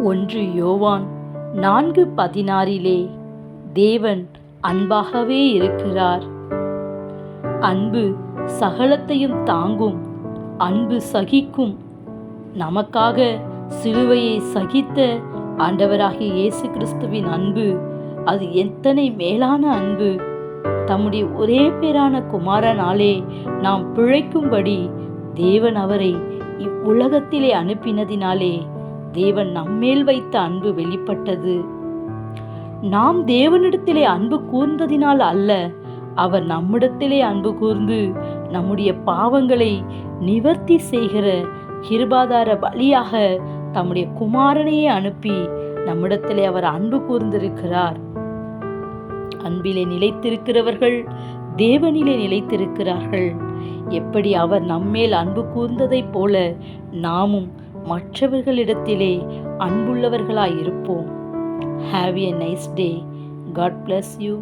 ஒன்று யோவான் 4:16 தேவன் அன்பாகவே இருக்கிறார். அன்பு சகலத்தையும் தாங்கும், அன்பு சகிக்கும். நமக்காக சிலுவையை சகித்த ஆண்டவராகிய இயேசு கிறிஸ்துவின் அன்பு அது எத்தனை மேலான அன்பு! தம்முடைய ஒரே பேரான குமாரனாலே நாம் பிழைக்கும்படி தேவன் அவரை இவ்வுலகத்திலே அனுப்பினதினாலே தேவன் நம்மேல் வைத்த அன்பு வெளிப்பட்டது. நாம் தேவனிடத்திலே அன்பு கூர்ந்ததினால் அல்ல, அவர் நம்மிடத்திலே அன்பு கூர்ந்து நம்முடைய பாவங்களை நிவர்த்தி செய்கிற கிருபாதார பலியாக தம்முடைய குமாரனையே அனுப்பி நம்மிடத்திலே அவர் அன்பு கூர்ந்திருக்கிறார். அன்பிலே நிலைத்திருக்கிறவர்கள் தேவனிலே நிலைத்திருக்கிறார்கள். எப்படி அவர் நம்மேல் அன்பு கூர்ந்ததைப் போல நாமும் மற்றவர்களிடத்திலே அன்புள்ளவர்களாயிருப்போம். Have a nice day. God bless you.